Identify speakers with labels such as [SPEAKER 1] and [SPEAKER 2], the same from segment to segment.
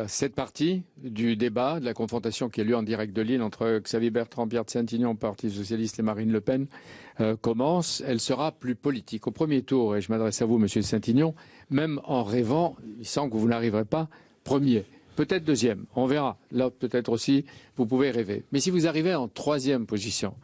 [SPEAKER 1] Cette partie du débat, de la confrontation qui a lieu en direct de Lille entre Xavier Bertrand, Pierre de Saint-Ignon, Parti Socialiste et Marine Le Pen, commence. Elle sera plus politique. Au premier tour, et je m'adresse à vous, Monsieur de Saint-Ignon, même en rêvant, il semble que vous n'arriverez pas premier. Peut-être deuxième, on verra. Là, peut-être aussi, vous pouvez rêver. Mais si vous arrivez en troisième position,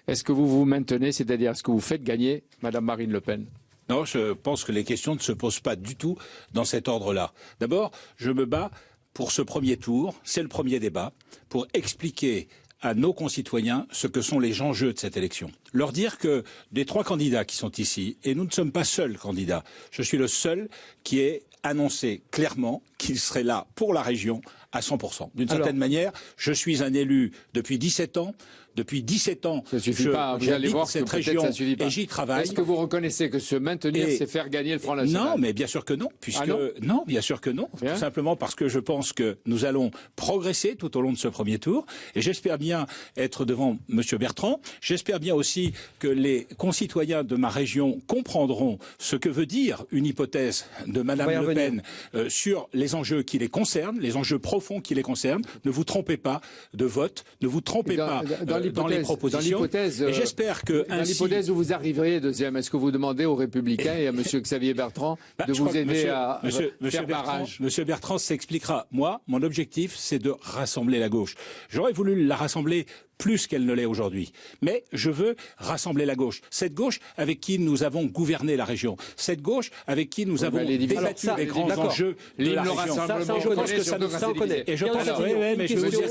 [SPEAKER 1] est-ce que vous vous maintenez, c'est-à-dire est-ce que vous faites gagner Madame Marine Le Pen ?
[SPEAKER 2] Non, je pense que les questions ne se posent pas du tout dans cet ordre-là. D'abord, je me bats pour ce premier tour, c'est le premier débat, pour expliquer à nos concitoyens ce que sont les enjeux de cette élection. Leur dire que des 3 candidats qui sont ici, et nous ne sommes pas seuls candidats, je suis le seul qui ait annoncé clairement qu'il serait là pour la région à 100%. D'une certaine manière, je suis un élu depuis 17 ans. Depuis 17 ans, j'habite cette région et j'y travaille.
[SPEAKER 1] Est-ce que vous reconnaissez que se maintenir, c'est faire gagner le Front National ?
[SPEAKER 2] Non, mais bien sûr que non, puisque non, bien sûr que non. Tout simplement parce que je pense que nous allons progresser tout au long de ce premier tour. Et j'espère bien être devant Monsieur Bertrand. J'espère bien aussi que les concitoyens de ma région comprendront ce que veut dire une hypothèse de Madame Le Pen sur les enjeux qui les concernent, les enjeux profonds qui les concernent. Ne vous trompez pas de vote, ne vous trompez pas dans les propositions. Et j'espère que
[SPEAKER 1] dans l'hypothèse où vous arriveriez deuxième, est-ce que vous demandez aux Républicains et à Monsieur Xavier Bertrand de vous aider à faire barrage ?
[SPEAKER 2] Monsieur Bertrand s'expliquera. Moi, mon objectif, c'est de rassembler la gauche. J'aurais voulu la rassembler plus qu'elle ne l'est aujourd'hui. Mais je veux rassembler la gauche. Cette gauche avec qui nous avons gouverné la région. Cette gauche avec qui nous avons débattu les grands enjeux de la région. Je pense que ça nous connaît. Et je pense mais je vais vous dire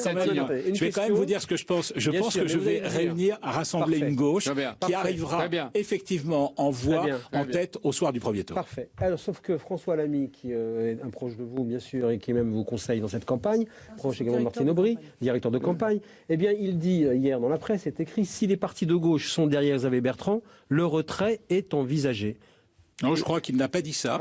[SPEAKER 2] je vais quand même vous dire ce que je pense. Je pense que je vais réunir à rassembler une gauche qui arrivera effectivement en voix, en tête au soir du premier tour.
[SPEAKER 3] Parfait. Alors, sauf que François Lamy, qui est un proche de vous, bien sûr, et qui même vous conseille dans cette campagne, proche également de Martine Aubry, directeur de campagne, eh bien, il dit hier dans la presse, c'est écrit, si les partis de gauche sont derrière Xavier Bertrand, le retrait est envisagé.
[SPEAKER 2] Non, je crois qu'il n'a pas dit ça.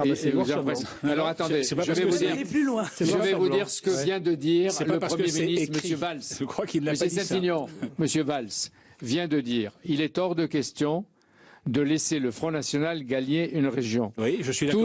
[SPEAKER 1] Alors attendez, je vais vous dire ce que vient de dire le Premier ministre, M. Valls.
[SPEAKER 2] Je crois qu'il n'a pas dit ça.
[SPEAKER 1] M. Valls vient de dire, il est hors de question de laisser le Front National gagner une région.
[SPEAKER 2] Oui, je suis d'accord.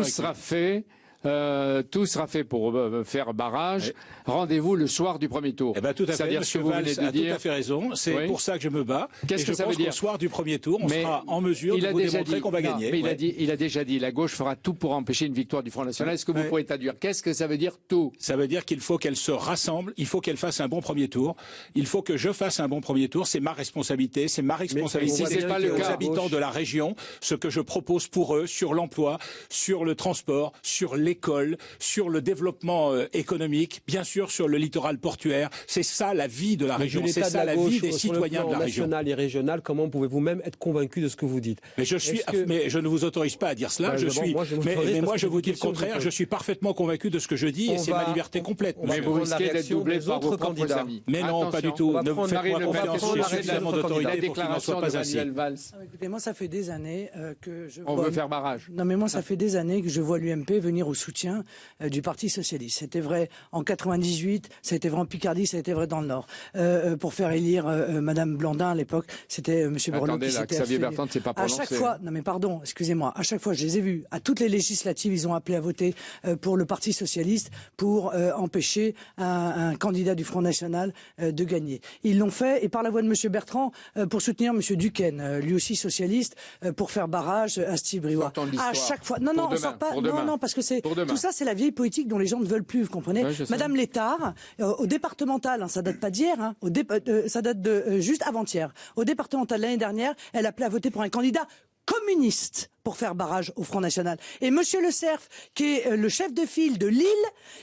[SPEAKER 1] Tout sera fait pour faire barrage. Rendez-vous le soir du premier tour.
[SPEAKER 2] Eh ben, tout à fait. Monsieur Valls a tout à fait raison. C'est pour ça que je me bats.
[SPEAKER 1] Qu'est-ce que ça veut dire ?
[SPEAKER 2] Au soir du premier tour, on sera en mesure de vous démontrer qu'on va gagner.
[SPEAKER 1] Mais il a déjà dit, la gauche fera tout pour empêcher une victoire du Front National. Est-ce que vous pourrez traduire ? Qu'est-ce que ça veut dire tout ?
[SPEAKER 2] Ça veut dire qu'il faut qu'elle se rassemble. Il faut qu'elle fasse un bon premier tour. Il faut que je fasse un bon premier tour. C'est ma responsabilité. C'est ma responsabilité d'expliquer aux habitants de la région ce que je propose pour eux sur l'emploi, sur le transport, sur l'école, sur le développement économique, bien sûr sur le littoral portuaire. C'est ça la vie de la région, c'est ça la vie des citoyens de la région.
[SPEAKER 3] National et régional, comment pouvez-vous même être convaincu de ce que vous dites ?
[SPEAKER 2] Mais je ne vous autorise pas à dire cela. Mais moi je vous dis le contraire. Je suis parfaitement convaincu de ce que je dis et c'est ma liberté complète.
[SPEAKER 1] Mais vous risquez d'être doublé par vos propres amis.
[SPEAKER 2] Mais non, pas du tout. Ne vous faites pas confiance. J'ai suffisamment d'autorité pour qu'il n'en soit pas ainsi.
[SPEAKER 4] Écoutez, moi ça fait des années que je
[SPEAKER 1] On veut faire barrage.
[SPEAKER 4] Non mais moi ça fait des années que je vois l'UMP venir au soutien du Parti Socialiste. C'était vrai en 98, ça a été vrai en Picardie, ça a été vrai dans le Nord. Pour faire élire Madame Blandin à l'époque, c'était Monsieur Borloo qui s'était
[SPEAKER 1] Xavier Bertrand ne s'est pas prononcé.
[SPEAKER 4] À chaque fois, non mais pardon, excusez-moi, à chaque fois je les ai vus, à toutes les législatives, ils ont appelé à voter pour le Parti Socialiste pour empêcher un candidat du Front National de gagner. Ils l'ont fait et par la voix de Monsieur Bertrand pour soutenir Monsieur Duquesne, lui aussi socialiste, pour faire barrage à Steve Briouat.
[SPEAKER 1] À
[SPEAKER 4] chaque fois, non, on sort pas, non, parce que c'est tout ça, c'est la vieille politique dont les gens ne veulent plus, vous comprenez. Madame Létard, au départemental, hein, ça date pas d'hier, hein, ça date de juste avant-hier. Au départemental l'année dernière, elle appelait à voter pour un candidat communiste pour faire barrage au Front National. Et Monsieur Le Cerf, qui est le chef de file de Lille,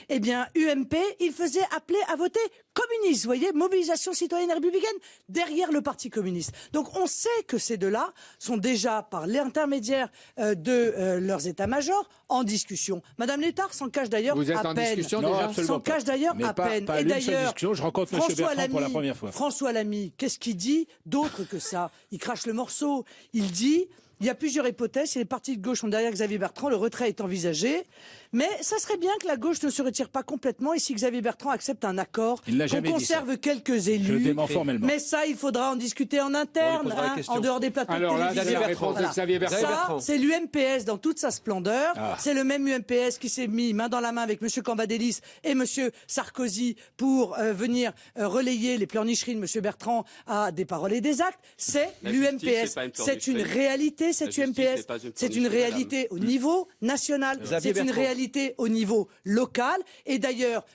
[SPEAKER 4] eh bien, UMP, il faisait appeler à voter communiste. Vous voyez, mobilisation citoyenne républicaine derrière le Parti communiste. Donc, on sait que ces deux-là sont déjà, par l'intermédiaire de leurs états-majors, en discussion. Madame Létard s'en cache d'ailleurs à peine.
[SPEAKER 1] Vous êtes en discussion déjà ?
[SPEAKER 4] S'en cache d'ailleurs à peine.
[SPEAKER 2] Et d'ailleurs, je rencontre Monsieur Bertrand pour la première fois.
[SPEAKER 4] François Lamy, qu'est-ce qu'il dit d'autre que ça ? Il crache le morceau. Il dit... Il y a plusieurs hypothèses. Si les partis de gauche sont derrière Xavier Bertrand, le retrait est envisagé. Mais ça serait bien que la gauche ne se retire pas complètement et si Xavier Bertrand accepte un accord, qu'on conserve quelques élus.
[SPEAKER 2] Je le dément formellement.
[SPEAKER 4] Mais ça, il faudra en discuter en interne, en dehors des plateaux de télévision.
[SPEAKER 1] Là, c'est la réponse de Xavier Bertrand.
[SPEAKER 4] Ça, c'est l'UMPS dans toute sa splendeur. C'est le même UMPS qui s'est mis main dans la main avec M. Cambadélis et M. Sarkozy pour venir relayer les pleurnicheries de M. Bertrand à des paroles et des actes. C'est l'UMPS. C'est une réalité, cette UMPS. C'est une réalité au niveau national. C'est une réalité au niveau local. Et d'ailleurs,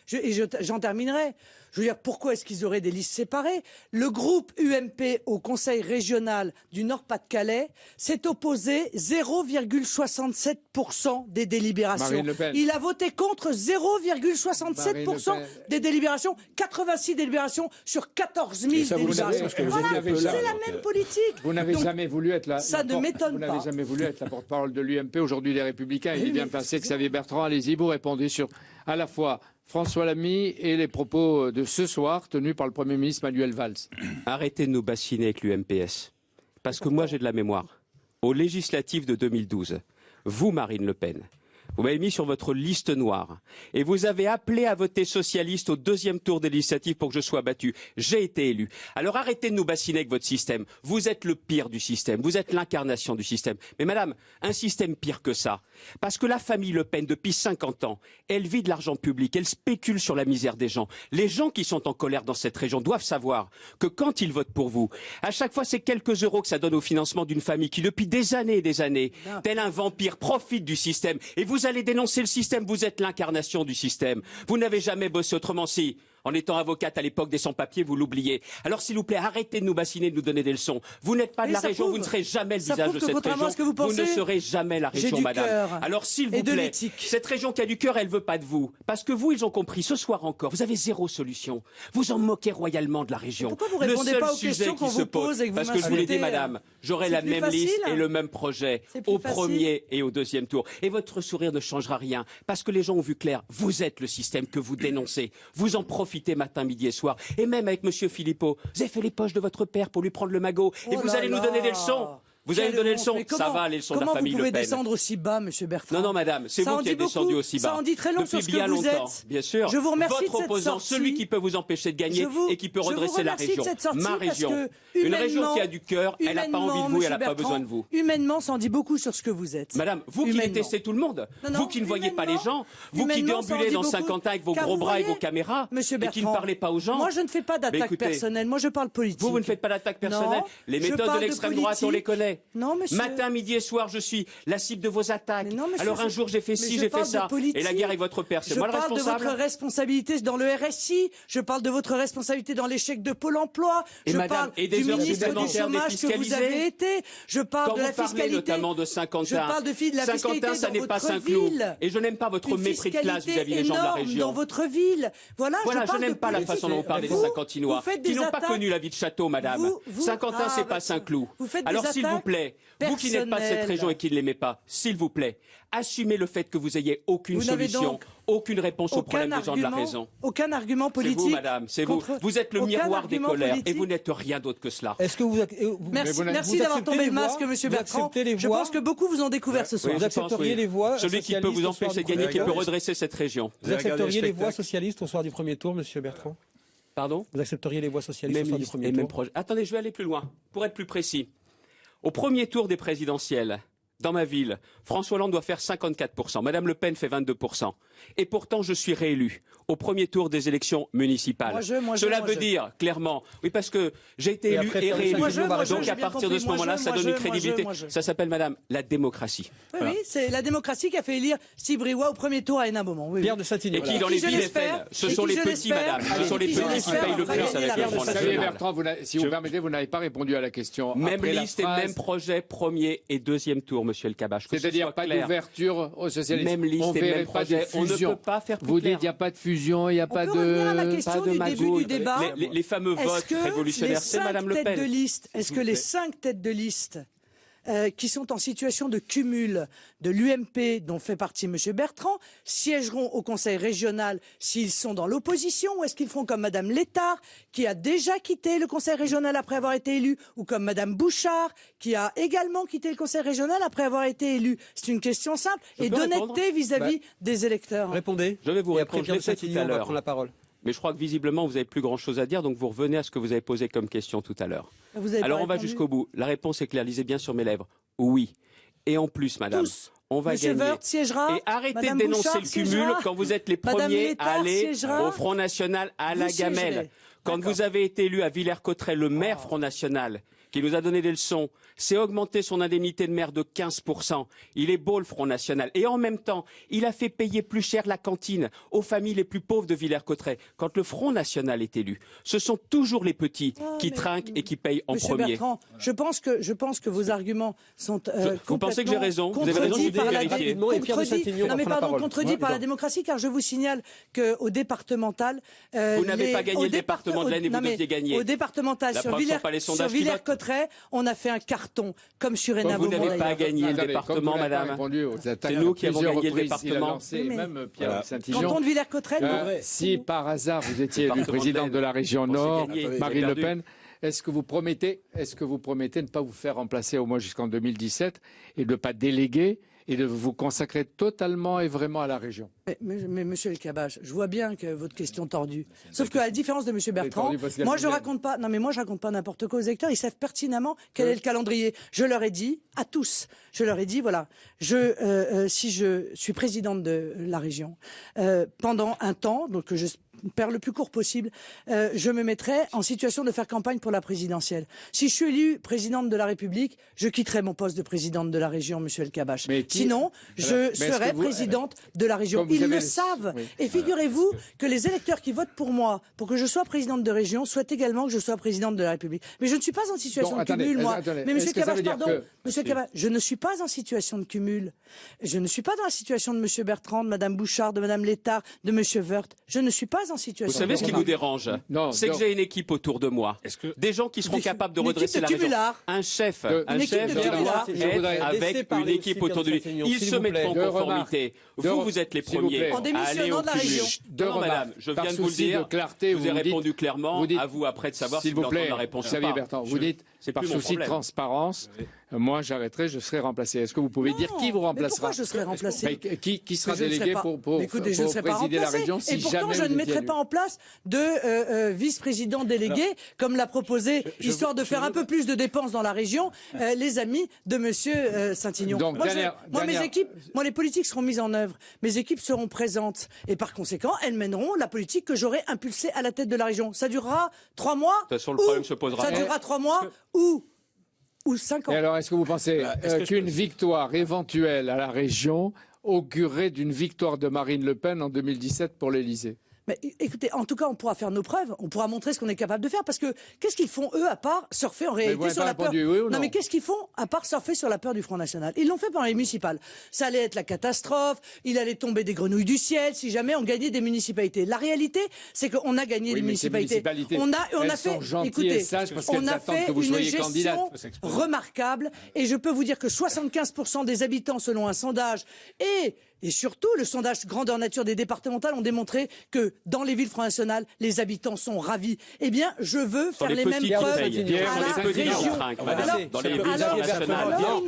[SPEAKER 4] j'en terminerai. Je veux dire, pourquoi est-ce qu'ils auraient des listes séparées? Le groupe UMP au Conseil régional du Nord-Pas-de-Calais s'est opposé 0,67% des délibérations. Il a voté contre 0,67% des délibérations, 86 délibérations sur 14 000 délibérations. Voilà, c'est la même politique.
[SPEAKER 1] Vous n'avez jamais voulu être la...
[SPEAKER 4] Ça ne m'étonne pas.
[SPEAKER 1] Vous n'avez jamais voulu être la porte-parole de l'UMP. Aujourd'hui, les Républicains, il est bien placé. Xavier Bertrand, allez-y, vous répondez sur à la fois François Lamy et les propos de ce soir tenus par le Premier ministre Manuel Valls.
[SPEAKER 5] Arrêtez de nous bassiner avec l'UMPS. Parce que moi, j'ai de la mémoire. Aux législatives de 2012, vous, Marine Le Pen, vous m'avez mis sur votre liste noire et vous avez appelé à voter socialiste au deuxième tour des législatives pour que je sois battu. J'ai été élu. Alors arrêtez de nous bassiner avec votre système. Vous êtes le pire du système. Vous êtes l'incarnation du système. Mais madame, un système pire que ça. Parce que la famille Le Pen, depuis 50 ans, elle vit de l'argent public. Elle spécule sur la misère des gens. Les gens qui sont en colère dans cette région doivent savoir que quand ils votent pour vous, à chaque fois c'est quelques euros que ça donne au financement d'une famille qui depuis des années et des années, tel un vampire, profite du système. Et vous allez dénoncer le système, vous êtes l'incarnation du système. Vous n'avez jamais bossé autrement. Si, en étant avocate à l'époque des sans-papiers, vous l'oubliez. Alors s'il vous plaît, arrêtez de nous bassiner, de nous donner des leçons. Vous n'êtes pas de la région, vous ne serez jamais le visage de cette région. Vous ne serez jamais la région, madame. Alors s'il vous plaît, cette région qui a du cœur, elle veut pas de vous. Parce que vous, ils ont compris, ce soir encore, vous avez zéro solution. Vous en moquez royalement de la région.
[SPEAKER 4] Pourquoi vous répondez pas aux questions qu'on vous pose et que vous
[SPEAKER 5] Parce que je vous l'ai dit, madame, j'aurai la même liste et le même projet au premier et au deuxième tour. Et votre sourire ne changera rien. Parce que les gens ont vu clair, vous êtes le système que vous dénoncez. Vous en profitez matin, midi et soir. Et même avec Monsieur Philippot, vous avez fait les poches de votre père pour lui prendre le magot. Et vous allez nous donner des leçons. Vous allez nous donner le son. Ça va, les leçons de la famille Le Pen.
[SPEAKER 4] Comment vous pouvez descendre aussi bas, Monsieur Bertrand?
[SPEAKER 5] Non, madame, c'est vous qui êtes descendu aussi bas.
[SPEAKER 4] Ça en dit très long sur ce que vous êtes.
[SPEAKER 5] Bien sûr.
[SPEAKER 4] Je vous remercie
[SPEAKER 5] votre opposant, celui qui peut vous empêcher de gagner et qui peut redresser la région. Ma région. Une région qui a du cœur, elle n'a pas envie de vous et elle n'a pas besoin de vous.
[SPEAKER 4] Humainement, ça en dit beaucoup sur ce que vous êtes.
[SPEAKER 5] Madame, vous qui détestez tout le monde, vous qui ne voyez pas les gens, vous qui déambulez dans Saint-Quentin avec vos gros bras et vos caméras, et qui ne parlez pas aux gens.
[SPEAKER 4] Moi, je ne fais pas d'attaque personnelle. Moi, je parle politique.
[SPEAKER 5] Vous ne faites pas d'attaque personnelle. Les méthodes de l'extrême droite, on les connaît.
[SPEAKER 4] Non, monsieur.
[SPEAKER 5] Matin, midi et soir, je suis la cible de vos attaques. Alors un jour j'ai fait ci, j'ai fait ça. Et la guerre avec votre père, c'est moi le responsable.
[SPEAKER 4] Je parle de votre responsabilité dans le RSI. Je parle de votre responsabilité dans l'échec de Pôle emploi. Je parle du ministre du chômage que vous avez été. Je parle de la fiscalité.
[SPEAKER 5] Notamment de Saint-Quentin.
[SPEAKER 4] Je parle de la fiscalité
[SPEAKER 5] Saint-Quentin, ça n'est pas Saint-Cloud. Et je n'aime pas votre mépris de classe vis-à-vis des gens de la région.
[SPEAKER 4] Dans votre ville. Voilà,
[SPEAKER 5] je n'aime pas la façon dont vous parlez des Saint-Quentinois, qui n'ont pas connu la vie de château, madame. Saint-Quentin, c'est pas Saint-Cloud. Alors s'il vous plaît, vous qui n'êtes pas de cette région et qui ne l'aimez pas, s'il vous plaît, assumez le fait que vous ayez aucune solution, aucune réponse aux problèmes des gens de la région.
[SPEAKER 4] Aucun argument politique.
[SPEAKER 5] C'est vous, madame, c'est vous. Vous êtes le miroir des colères et vous n'êtes rien d'autre que cela.
[SPEAKER 3] Est-ce que vous
[SPEAKER 4] Merci d'avoir tombé le masque, Monsieur Bertrand. Je pense que beaucoup vous ont découvert ce soir.
[SPEAKER 3] Vous accepteriez les voix
[SPEAKER 5] celui qui peut vous empêcher de gagner, qui peut redresser cette région.
[SPEAKER 3] Vous accepteriez les voix socialistes au soir du premier tour, Monsieur Bertrand?
[SPEAKER 5] Pardon?
[SPEAKER 3] Vous accepteriez les voix socialistes au soir du premier tour?
[SPEAKER 5] Attendez, je vais aller plus loin, pour être plus précis. Au premier tour des présidentielles, dans ma ville, François Hollande doit faire 54%. Madame Le Pen fait 22%. Et pourtant, je suis réélu au premier tour des élections municipales. Cela veut dire, clairement, oui, parce que j'ai été élu et réélu. Donc, à partir de ce moment-là, ça donne une crédibilité. Ça s'appelle, madame, la démocratie.
[SPEAKER 4] Oui, c'est la démocratie qui a fait élire Sibriwa au premier tour à Hénin Beaumont.
[SPEAKER 3] Pierre de Satigny.
[SPEAKER 5] Et qui, dans les villes FN, ce sont les petits, madame. Ce sont les petits qui payent le prix avec le Front
[SPEAKER 1] Xavier
[SPEAKER 5] National.
[SPEAKER 1] Bertrand, si vous permettez, vous n'avez pas répondu à la question.
[SPEAKER 5] Même liste et même projet, premier et deuxième tour, monsieur El Kabbach.
[SPEAKER 1] C'est-à-dire pas d'ouverture aux socialistes.
[SPEAKER 5] Même liste et même projet. On ne peut pas faire plus clair.
[SPEAKER 1] Vous dites qu'il n'y a pas de fusion, il n'y a pas de...
[SPEAKER 4] On peut revenir à la question du début du débat.
[SPEAKER 5] Les fameux votes révolutionnaires, c'est Madame Le Pen.
[SPEAKER 4] Est-ce que les 5 têtes de liste qui sont en situation de cumul de l'UMP, dont fait partie M. Bertrand, siégeront au Conseil régional s'ils sont dans l'opposition, ou est-ce qu'ils feront comme Mme Létard, qui a déjà quitté le Conseil régional après avoir été élue, ou comme Mme Bouchard, qui a également quitté le Conseil régional après avoir été élue? C'est une question simple et d'honnêteté vis-à-vis des électeurs.
[SPEAKER 3] Répondez.
[SPEAKER 5] Je vais vous répondre.
[SPEAKER 3] Je l'ai fait tout à l'heure. Prendre la parole.
[SPEAKER 5] Mais je crois que visiblement, vous n'avez plus grand-chose à dire, donc vous revenez à ce que vous avez posé comme question tout à l'heure. Alors on va jusqu'au bout. La réponse est claire, lisez bien sur mes lèvres. Oui. Et en plus, madame, on va gagner.
[SPEAKER 4] Woerth siégera.
[SPEAKER 5] Et arrêtez de dénoncer le cumul quand vous êtes les premiers à aller au Front National à la gamelle. Quand vous avez été élu à Villers-Cotterêts, le maire Front National, qui nous a donné des leçons, c'est augmenter son indemnité de maire de 15%. Il est beau le Front National. Et en même temps, il a fait payer plus cher la cantine aux familles les plus pauvres de Villers-Cotterêts. Quand le Front National est élu, ce sont toujours les petits qui trinquent et qui payent en
[SPEAKER 4] Monsieur
[SPEAKER 5] premier.
[SPEAKER 4] Bertrand, je pense que vos arguments sont
[SPEAKER 5] vous pensez que j'ai raison? Vous avez raison, je vais vérifier.
[SPEAKER 4] Contredit par la démocratie, car je vous signale qu'au départemental...
[SPEAKER 5] vous n'avez pas gagné le département de l'Aisne et vous deviez gagner.
[SPEAKER 4] Au départemental, sur Villers-Cotterêts, on a fait un carton, comme sur Hénin-Beaumont.
[SPEAKER 5] Vous n'avez pas gagné le département, madame. C'est nous qui avons gagné le département.
[SPEAKER 1] Même Pierre Saint-Ignon.
[SPEAKER 4] Canton de Villers-Cotterêts.
[SPEAKER 1] Si par hasard vous étiez élu présidente de la région Nord, Marine Le Pen, est-ce que vous promettez de ne pas vous faire remplacer au moins jusqu'en 2017 et de ne pas déléguer et de vous consacrer totalement et vraiment à la région?
[SPEAKER 4] Mais monsieur El Kabbach, je vois bien que votre question est tordue. Sauf qu'à la différence de monsieur Bertrand, moi je raconte pas n'importe quoi aux électeurs, ils savent pertinemment quel est le calendrier. Je leur ai dit, à tous, voilà, si je suis présidente de la région, pendant un temps, donc que je perds le plus court possible, je me mettrai en situation de faire campagne pour la présidentielle. Si je suis élue présidente de la République, je quitterai mon poste de présidente de la région, monsieur El Kabbach. Sinon, je serai présidente de la région. Ils le savent. Oui. Et figurez-vous que les électeurs qui votent pour moi, pour que je sois présidente de région, souhaitent également que je sois présidente de la République. Mais je ne suis pas en situation de cumul, moi. Mais monsieur Kabbach, pardon, monsieur Kabbach, je ne suis pas en situation de cumul. Je ne suis pas dans la situation de monsieur Bertrand, de madame Bouchard, de madame Létard, de monsieur Woerth. Je ne suis pas en situation.
[SPEAKER 5] Vous savez ce qui vous dérange? C'est que j'ai une équipe autour de moi. Des gens qui seront capables de redresser la région. Un chef avec une équipe autour de lui. Ils se mettront en conformité. Vous êtes les premiers à aller au cumul. Non, madame, je viens de vous le dire. Je vous ai répondu clairement. À vous après de savoir si vous voulez entendre la réponse.
[SPEAKER 1] Xavier Bertrand, vous dites, par souci de transparence, moi j'arrêterai, je serai remplacé. Est-ce que vous pouvez dire qui vous remplacera?
[SPEAKER 4] Pourquoi je serai remplacé?
[SPEAKER 1] Qui sera délégué pour présider la région si jamais?
[SPEAKER 4] Et pourtant, je ne mettrai pas en place de vice-président délégué, comme l'a proposé, histoire de faire un peu plus de dépenses dans la région, les amis de monsieur Saint-Ignon. Moi, les politiques seront mises en œuvre. Mes équipes seront présentes. Et par conséquent, elles mèneront la politique que j'aurai impulsée à la tête de la région. Ça durera 3 mois.
[SPEAKER 5] De toute façon, le problème se posera.
[SPEAKER 4] Ça durera 3 mois ou 5 ans.
[SPEAKER 1] Et alors, est-ce que vous pensez qu'une victoire éventuelle à la région augurerait d'une victoire de Marine Le Pen en 2017 pour l'Élysée?
[SPEAKER 4] Mais écoutez, en tout cas, on pourra faire nos preuves, on pourra montrer ce qu'on est capable de faire, parce que qu'est-ce qu'ils font, eux, à part surfer en réalité sur la peur? Non, mais qu'est-ce qu'ils font à part surfer sur la peur du Front National? Ils l'ont fait pendant les municipales. Ça allait être la catastrophe, il allait tomber des grenouilles du ciel si jamais on gagnait des municipalités. La réalité, c'est qu'on a gagné des municipalités. On a fait, écoutez, on a fait une gestion remarquable, et je peux vous dire que 75% des habitants, selon un sondage, et surtout, le sondage grandeur nature des départementales ont démontré que dans les villes Front National, les habitants sont ravis. Eh bien, je veux faire les mêmes preuves à la région.
[SPEAKER 5] Dans les villes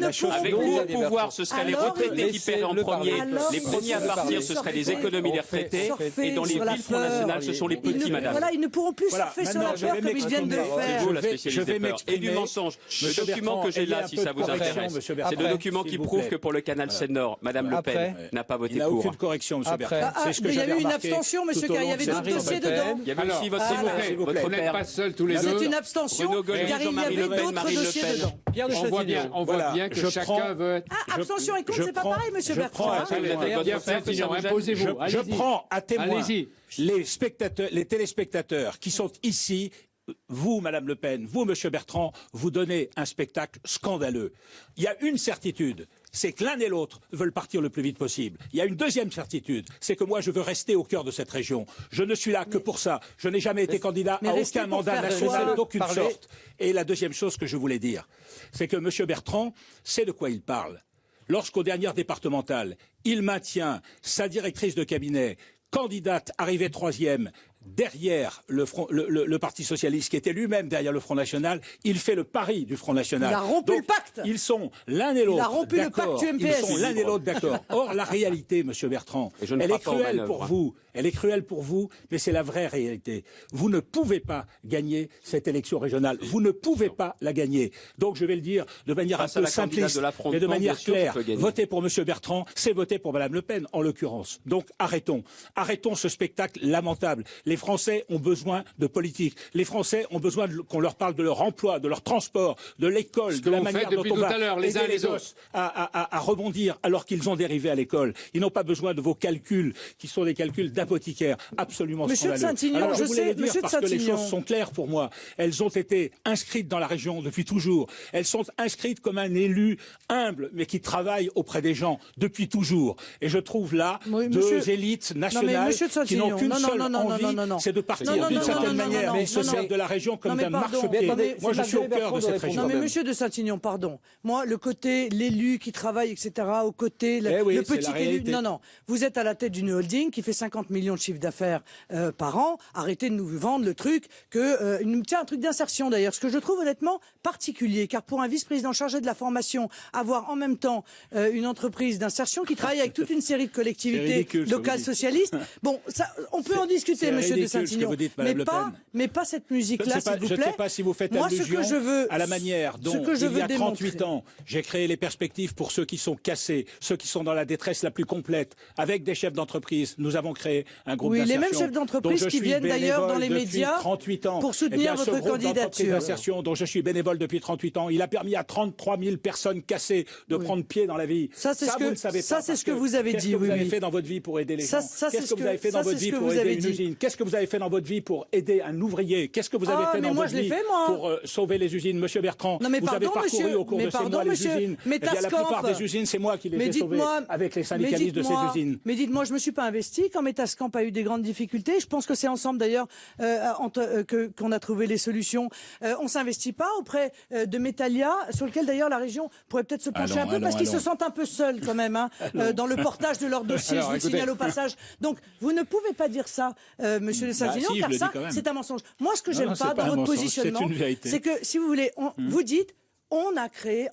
[SPEAKER 5] nationales, avec vous au pouvoir, ce seraient les retraités qui paieraient en premier. Les premiers à partir, ce seraient les économies des retraités. Et dans les villes Front National, ce sont les petits, madame.
[SPEAKER 4] Voilà, ils ne pourront plus surfer sur la peur comme ils viennent de le faire.
[SPEAKER 5] C'est vous la spécialiste des peurs et du mensonge. Le document que j'ai là, si ça vous intéresse, c'est le document qui prouve que pour le canal Seine-Nord, madame Le Pen n'a pas voté pour.
[SPEAKER 2] Il n'a aucune correction, M. Bertrand.
[SPEAKER 4] Il y a eu une abstention, M. Car, il y avait d'autres dossiers dedans.
[SPEAKER 5] Il y avait aussi votre
[SPEAKER 1] Vous n'êtes pas seul tous les deux.
[SPEAKER 4] C'est une abstention, car il y avait d'autres dossiers dedans.
[SPEAKER 1] On voit bien que chacun veut être...
[SPEAKER 4] Abstention et contre, c'est pas pareil, M. Bertrand.
[SPEAKER 1] Imposez-vous.
[SPEAKER 2] Je prends à témoin les téléspectateurs qui sont ici. Vous, Madame Le Pen, vous, Monsieur Bertrand, vous donnez un spectacle scandaleux. Il y a une certitude, c'est que l'un et l'autre veulent partir le plus vite possible. Il y a une deuxième certitude, c'est que moi je veux rester au cœur de cette région. Je ne suis là que pour ça. Je n'ai jamais été candidat à aucun mandat national d'aucune sorte. Et la deuxième chose que je voulais dire, c'est que M. Bertrand sait de quoi il parle. Lorsqu'aux dernières départementales, il maintient sa directrice de cabinet, candidate arrivée 3e, derrière le Parti socialiste, qui était lui-même derrière le Front National, il fait le pari du Front National.
[SPEAKER 4] Il a rompu le pacte.
[SPEAKER 2] Ils sont l'un et l'autre.
[SPEAKER 4] Il a rompu le pacte UMPS.
[SPEAKER 2] Ils sont l'un et l'autre d'accord. Or, la réalité, Monsieur Bertrand, elle est cruelle pour vous. Elle est cruelle pour vous, mais c'est la vraie réalité. Vous ne pouvez pas gagner cette élection régionale. Vous ne pouvez pas la gagner. Donc, je vais le dire de manière un peu simpliste, mais de manière claire. Voter pour Monsieur Bertrand, c'est voter pour Madame Le Pen, en l'occurrence. Donc, arrêtons. Arrêtons ce spectacle lamentable. Les Français ont besoin de politique. Les Français ont besoin qu'on leur parle de leur emploi, de leur transport, de l'école, de la manière dont on va aider les gosses à rebondir alors qu'ils ont dérivé à l'école. Ils n'ont pas besoin de vos calculs, qui sont des calculs d'apothicaire absolument scandaleux.
[SPEAKER 4] Alors,
[SPEAKER 2] je voulais le dire parce que les choses sont claires pour moi. Elles ont été inscrites dans la région depuis toujours. Elles sont inscrites comme un élu humble, mais qui travaille auprès des gens depuis toujours. Et je trouve là deux élites nationales qui n'ont qu'une seule envie, c'est de partir d'une certaine manière. Mais ils se servent de la région comme d'un marchepied. Moi, je suis au cœur de cette région.
[SPEAKER 4] Non, mais Monsieur de Saint-Aignan, pardon. Moi, le côté l'élu qui travaille, etc., au côté le petit élu. Non. Vous êtes à la tête d'une holding qui fait 50 millions de chiffre d'affaires par an. Arrêtez de nous vendre le truc tiens, un truc d'insertion d'ailleurs, ce que je trouve honnêtement particulier, car pour un vice-président chargé de la formation, avoir en même temps une entreprise d'insertion qui travaille avec toute une série de collectivités locales socialistes, bon, ça, on peut en discuter, Monsieur de Saint-Aignan, mais pas cette musique-là, s'il vous plaît.
[SPEAKER 2] Je ne sais pas si vous faites allusion à la manière dont, il y a 38 ans, j'ai créé les perspectives pour ceux qui sont cassés, ceux qui sont dans la détresse la plus complète, avec des chefs d'entreprise. Nous avons créé un groupe d'insertion.
[SPEAKER 4] Oui, les mêmes chefs d'entreprise qui viennent d'ailleurs dans les médias
[SPEAKER 2] 38 ans.
[SPEAKER 4] Pour soutenir votre candidature.
[SPEAKER 2] D'insertion dont je suis bénévole depuis 38 ans, il a permis à 33 000 personnes cassées de prendre pied dans la vie.
[SPEAKER 4] Ça, c'est ce que vous avez dit.
[SPEAKER 2] Qu'est-ce que vous avez fait dans votre vie pour aider les gens? Qu'est-ce que vous avez fait dans votre vie pour aider une usine? Qu'est-ce que vous avez fait dans votre vie pour aider un ouvrier? Qu'est-ce que vous avez fait dans votre vie pour sauver les usines? Monsieur Bertrand, vous avez parcouru au cours de ces mois les usines. La plupart des usines, c'est moi qui les ai sauvées avec les syndicalistes de ces usines.
[SPEAKER 4] Mais dites-moi, je ne me suis pas investi quand Metascamp a eu des grandes difficultés. Je pense que c'est ensemble d'ailleurs qu'on a trouvé les solutions. On ne s'investit pas auprès de Metalia, sur lequel d'ailleurs la région pourrait peut-être se pencher un peu, parce qu'ils se sentent un peu seuls quand même dans le portage de leur dossier, je vous le signale au passage. Donc vous ne pouvez pas dire ça, Monsieur de Saint-Aignan, car ça, c'est un mensonge. Moi, ce que j'aime pas dans votre positionnement, c'est que, si vous voulez, vous dites, on a créé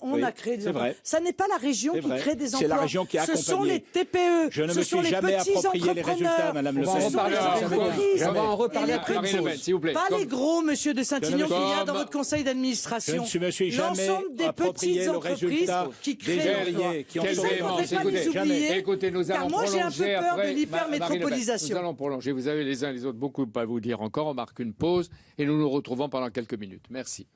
[SPEAKER 4] des emplois. Ça n'est pas la région qui crée des emplois.
[SPEAKER 2] C'est la région qui a accompagné.
[SPEAKER 4] Ce sont les TPE.
[SPEAKER 2] Je ne me suis jamais approprié les résultats, Madame Le Pen.
[SPEAKER 1] On va en reparler après Marine Le Pen, s'il vous plaît.
[SPEAKER 4] Pas les gros, Monsieur de Saint-Aignan, qu'il y a dans votre conseil d'administration.
[SPEAKER 2] Je ne me suis jamais approprié le résultat
[SPEAKER 4] qui créent
[SPEAKER 2] ouvriers qui ont sauvé
[SPEAKER 1] Écoutez, nous allons
[SPEAKER 4] prolonger. Car moi, j'ai un peu peur de l'hypermétropolisation.
[SPEAKER 1] Nous allons prolonger. Vous avez les uns et les autres beaucoup à vous dire encore. On marque une pause et nous nous retrouvons pendant quelques minutes. Merci.